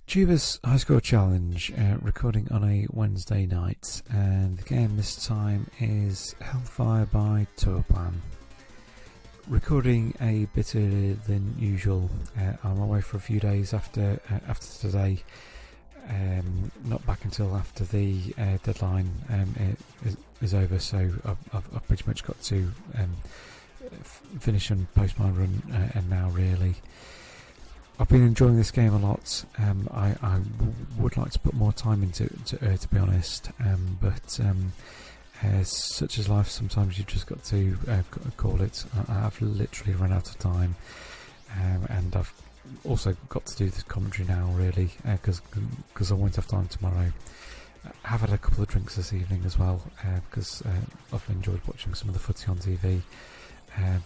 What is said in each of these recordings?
Tuba's High Score Challenge, recording on a Wednesday night, and the game this time is Hellfire by Toaplan. Recording a bit earlier than usual. I'm away for a few days after today. Not back until after the deadline is over, so I've pretty much got to finish and post my run and now really. I've been enjoying this game a lot. I would like to put more time into to be honest, but such is life. Sometimes you've just got to call it. I've literally run out of time, and I've also got to do this commentary now, really, because I won't have time tomorrow. I have had a couple of drinks this evening as well, because I've enjoyed watching some of the footy on TV.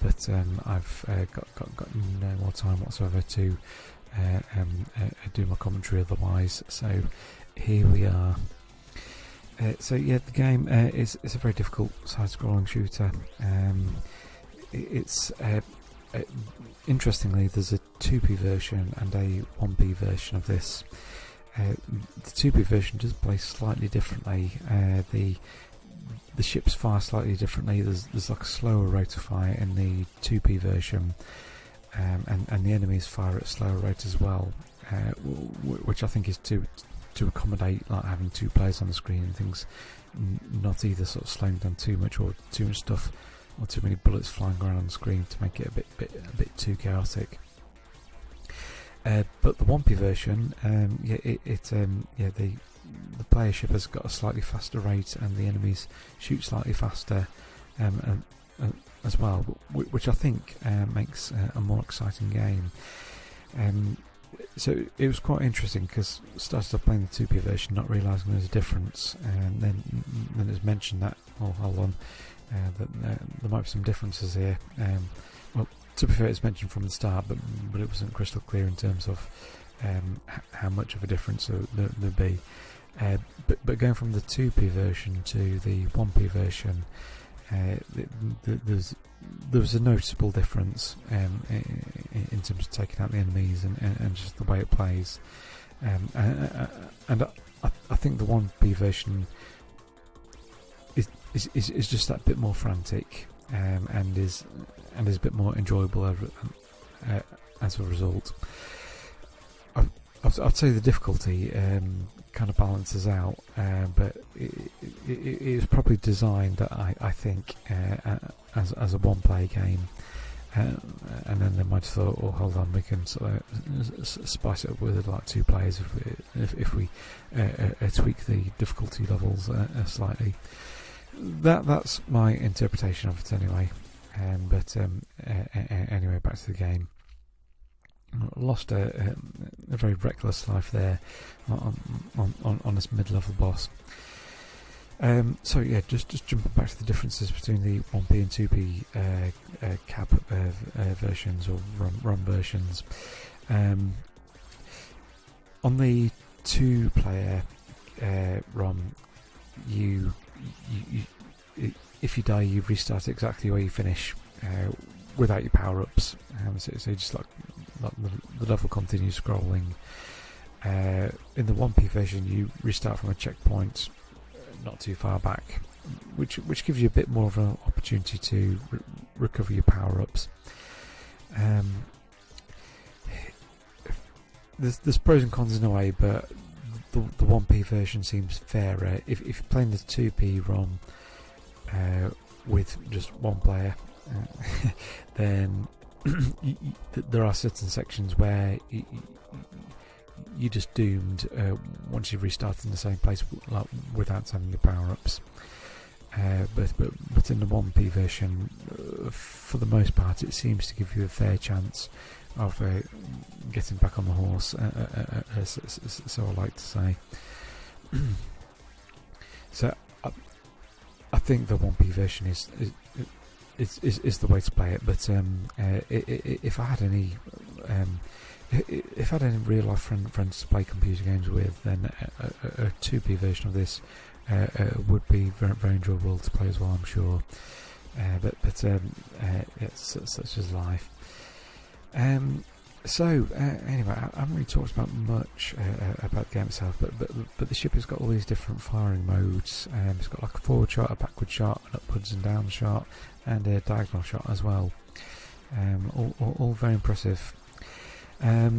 But I've got no more time whatsoever to do my commentary otherwise. So here we are. So yeah, the game is a very difficult side-scrolling shooter. It's interestingly, there's a 2p version and a 1p version of this. The 2p version does play slightly differently. The ships fire slightly differently. There's like a slower rate of fire in the 2p version, and the enemies fire at a slower rate as well, which I think is to accommodate like having two players on the screen and things, not either sort of slowing down too much or too much stuff or too many bullets flying around on the screen to make it a bit too chaotic. But the 1p version, the player ship has got a slightly faster rate and the enemies shoot slightly faster as well, which I think makes a more exciting game. So it was quite interesting because I started off playing the 2p version not realising there was a difference, and then it was mentioned that, oh hold on, that there might be some differences here. Well, to be fair, it's mentioned from the start, but it wasn't crystal clear in terms of how much of a difference there'd be. But going from the 2p version to the 1p version, there was a noticeable difference in terms of taking out the enemies and just the way it plays. And I think the 1p version is just that bit more frantic, and is a bit more enjoyable as a result. I'd say the difficulty kind of balances out, but it was probably designed, I think, as a one-player game, and then they might have thought, oh hold on, we can sort of spice it up with like two players if we tweak the difficulty levels slightly. That's my interpretation of it anyway. But anyway, back to the game. Lost a very reckless life there on this mid-level boss. So yeah, just jumping back to the differences between the 1p and 2p cab versions or run versions. On the 2-player ROM, you if you die, you restart exactly where you finish without your power-ups. So just like the level continues scrolling. In the 1p version, you restart from a checkpoint not too far back, which gives you a bit more of an opportunity to recover your power-ups. There's pros and cons in a way, but the 1p version seems fairer. If you're playing the 2p ROM with just one player, then there are certain sections where you're just doomed once you've restarted in the same place without having your power-ups. But in the 1p version, for the most part, it seems to give you a fair chance of getting back on the horse, so I like to say. So I think the 1p version is the way to play it. But if I had any real life friends to play computer games with, then a 2p version of this would be very, very enjoyable to play as well, I'm sure. But it's such as life. So anyway, I haven't really talked about much about the game itself, but the ship has got all these different firing modes. It's got like a forward shot, a backward shot, an upwards and down shot, and a diagonal shot as well. All very impressive. I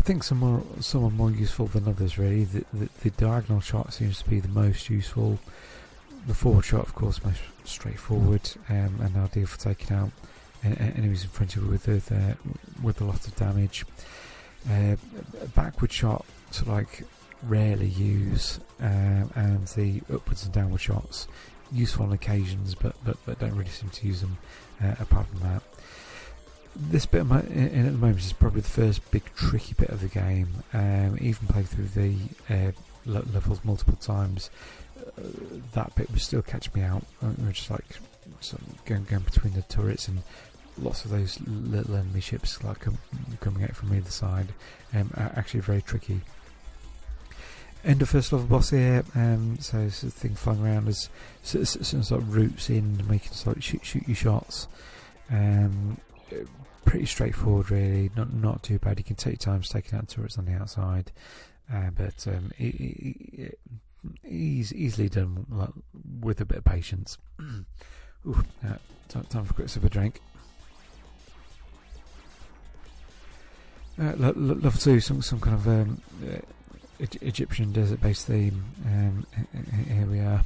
think some are more useful than others. Really, the diagonal shot seems to be the most useful. The forward shot, of course, most straightforward and ideal for taking out enemies in front of you with a lot of damage. Backward shot to like rarely use, and the upwards and downward shots useful on occasions, but don't really seem to use them apart from that. This bit in at the moment is probably the first big tricky bit of the game. Even played through the levels multiple times, that bit would still catch me out. We're just like sort of going between the turrets and lots of those little enemy ships like coming out from either side. Actually very tricky. End of first level boss here, so it's a thing flying around as sort of routes in, making sort of shoot your shots. Pretty straightforward, really. Not too bad. You can take your time taking out turrets on the outside, but easily done with a bit of patience. Ooh, time for a quick sip of drink. Level 2, some kind of Egyptian desert-based theme. Here we are.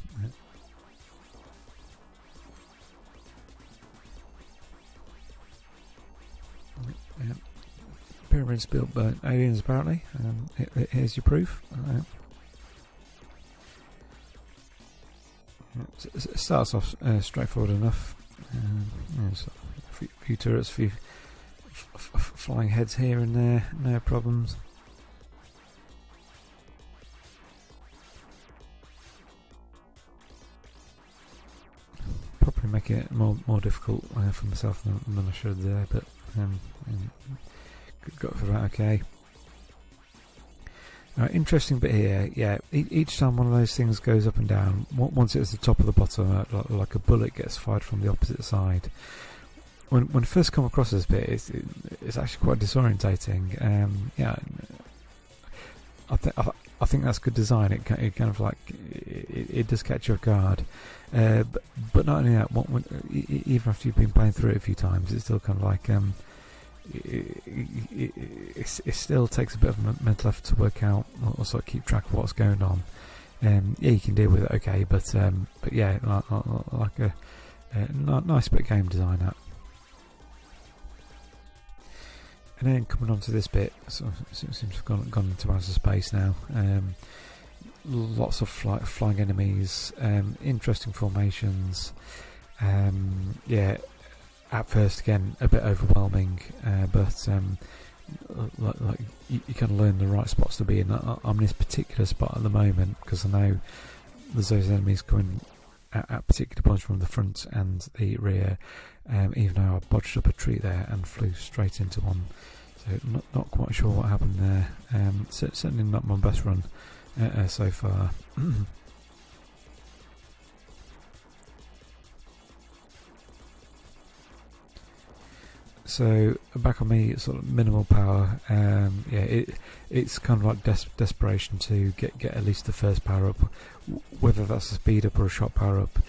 Pyramids built by aliens, apparently. Here's your proof. It starts off straightforward enough. A few turrets, a few flying heads here and there, no problems. Probably making it more difficult for myself than I should there, but got for that okay. Interesting bit here, yeah. Each time one of those things goes up and down, once it's the top of the bottom, like a bullet gets fired from the opposite side. When I first come across this bit, it's actually quite disorientating. Yeah, I think that's good design. It kind of like it does catch you off guard, but not only that. Even after you've been playing through it a few times, it's still kind of like it still takes a bit of mental effort to work out or sort of keep track of what's going on. Yeah, you can deal with it okay, but yeah, like a nice bit of game design that. And then coming on to this bit, so it seems to have gone into outer space now. Lots of flying enemies, interesting formations. Yeah, at first again a bit overwhelming, but like you kind of learn the right spots to be in. I'm in this particular spot at the moment because I know there's those enemies coming at particular points from the front and the rear. Even though I bodged up a tree there and flew straight into one, so not quite sure what happened there. Certainly not my best run so far. So back on me, sort of minimal power. Yeah, it's kind of like desperation to get at least the first power up, whether that's a speed up or a shot power up.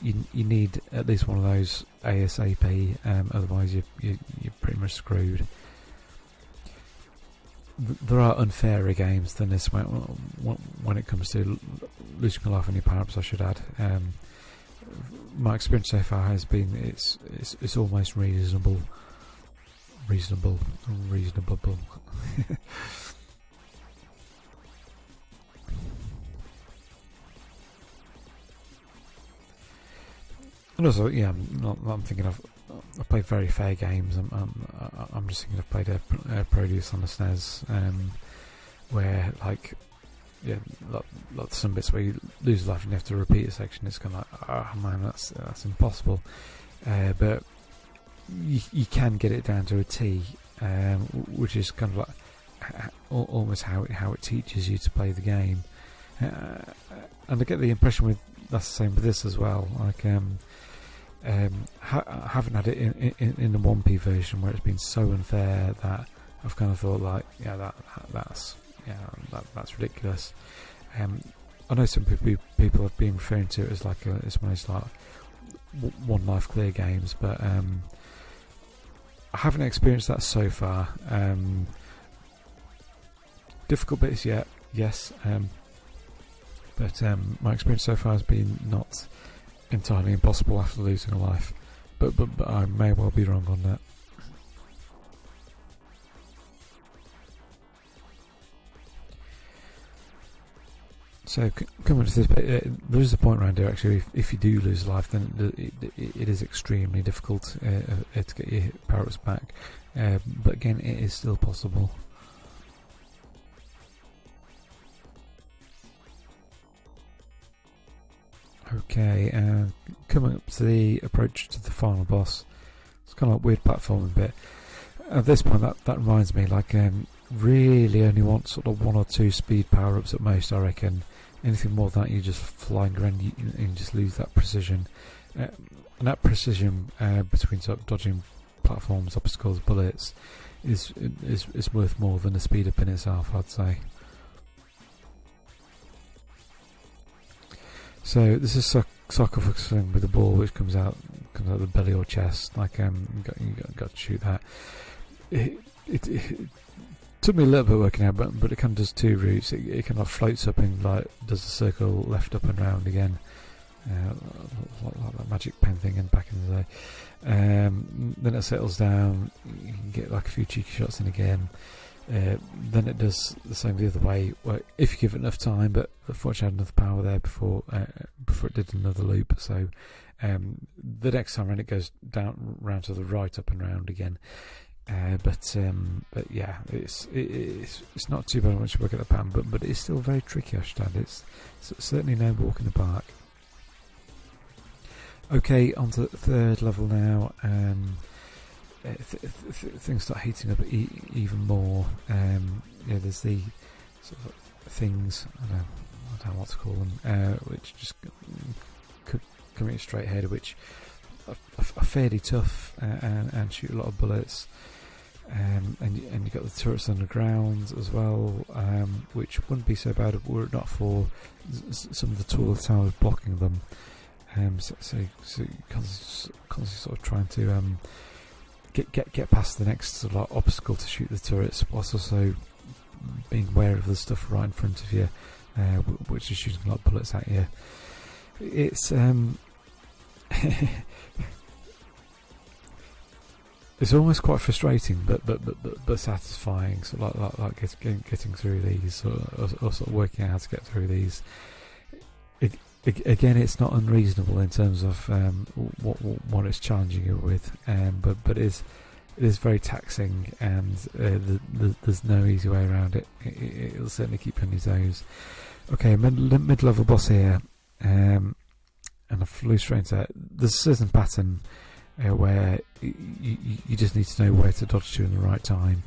You need at least one of those ASAP, otherwise you're pretty much screwed. There are unfairer games than this when it comes to losing your life on your power-ups, I should add. My experience so far has been it's almost reasonable. And also, yeah, I'm thinking I've played very fair games. I'm just thinking I've played a Proteus on the SNES, where like, yeah, like some bits where you lose life and you have to repeat a section. It's kind of like, oh man, that's impossible. But you can get it down to a T, which is kind of like almost how it teaches you to play the game. And I get the impression that's the same with this as well. Like I haven't had it in the 1p version where it's been so unfair that I've kind of thought like, yeah, that's ridiculous. I know some people have been referring to it as like it's one of those like one life clear games, but I haven't experienced that so far. Difficult bits yet, yes, but my experience so far has been not entirely impossible after losing a life, but I may well be wrong on that. So coming to this bit, there is a point around here actually. If you do lose a life, then it is extremely difficult to get your power-ups back. But again, it is still possible. Okay, coming up to the approach to the final boss. It's kind of like weird platforming bit. At this point, that reminds me, like, really only want sort of 1 or 2 speed power-ups at most, I reckon. Anything more than that, you're just flying around and you just lose that precision. And that precision between sort of dodging platforms, obstacles, bullets is worth more than the speed up in itself, I'd say. So this is sarcophagus with a ball which comes out of the belly or chest. Like you got to shoot that. It took me a little bit working out, but it kind of does 2 routes. It kind of floats up and like does a circle left up and round again, like that magic pen thing and back in the day. Then it settles down. You can get like a few cheeky shots in again. Then it does the same the other way, well, if you give it enough time, but unfortunately I had enough power there before it did another loop. So the next time around it goes down round to the right, up and round again. But yeah, it's not too bad once you work at the pan, but it's still very tricky, I should add. It's certainly no walk in the park. Okay, on to the 3rd level now. Things start heating up even more. Yeah, there's the sort of things, I don't know what to call them, which just coming straight ahead, which are fairly tough and shoot a lot of bullets. And you got the turrets underground as well, which wouldn't be so bad were it not for some of the taller towers blocking them. So you constantly sort of trying to get past the next sort of like obstacle to shoot the turrets, whilst also being aware of the stuff right in front of you, which is shooting a lot of bullets at you. It's it's almost quite frustrating, but satisfying. So like getting through these, or sort of working out how to get through these. Again, it's not unreasonable in terms of what it's challenging you with, but it is very taxing, and there's no easy way around it. It'll certainly keep you on your toes. Okay, mid-level boss here, and I flew straight into that. There's a certain pattern where you just need to know where to dodge to in the right time.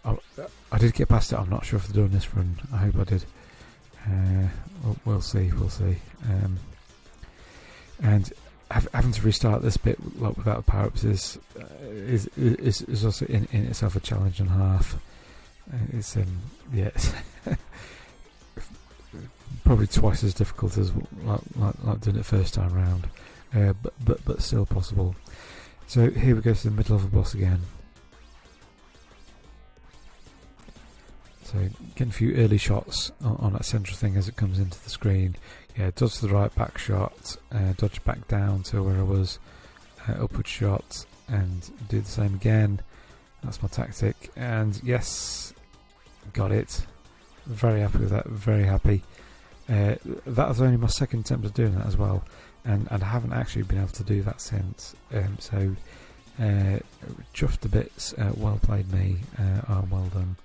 I did get past it. I'm not sure if I've done this run. I hope I did. We'll see. And having to restart this bit like without power-ups is also in itself a challenge and a half. It's probably twice as difficult as like doing it first time round, but still possible. So here we go to the mid-level boss again. So getting a few early shots on that central thing as it comes into the screen. Yeah, dodge to the right, back shot, dodge back down to where I was, upward shot, and do the same again. That's my tactic, and yes, got it. Very happy with that, very happy. That was only my 2nd attempt of doing that as well, and I haven't actually been able to do that since. So chuffed to bits, well played me, well done.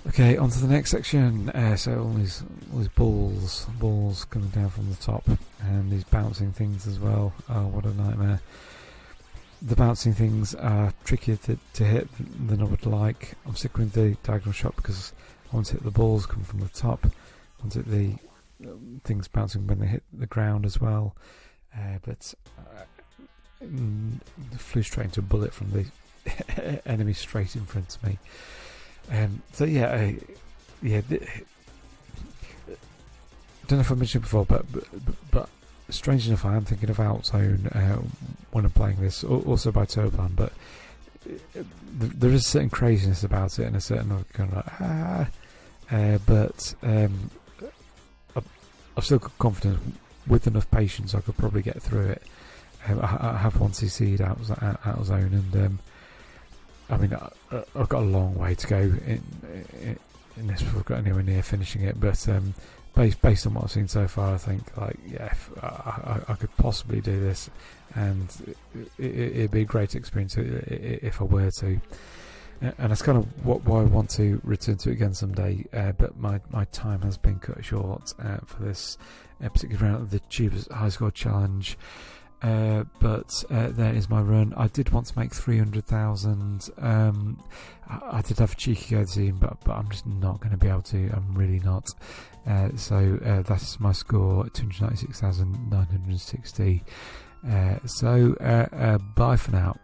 Okay, on to the next section. So all these balls coming down from the top, and these bouncing things as well. Oh, what a nightmare! The bouncing things are trickier to hit than I would like. I'm sticking with the diagonal shot because I want to hit the balls coming from the top. I want to hit things bouncing when they hit the ground as well. But flew straight into a bullet from the enemy straight in front of me. So yeah, don't know if I mentioned it before, but strange enough, I am thinking of Outzone when I'm playing this, also by Toaplan, but there is a certain craziness about it and a certain kind of but I've still got confidence with enough patience I could probably get through it. I have 1cc'd Outzone, and I mean I've got a long way to go in this before I've got anywhere near finishing it, but based on what I've seen so far, I think if I could possibly do this, and it'd be a great experience if I were to. And that's kind of why I want to return to it again someday, but my time has been cut short for this particular round of the Tubers High Score Challenge. But there is my run. I did want to make 300,000. I did have a cheeky go this evening, but I'm just not going to be able to. I'm really not. So that is my score, 296,960. So bye for now.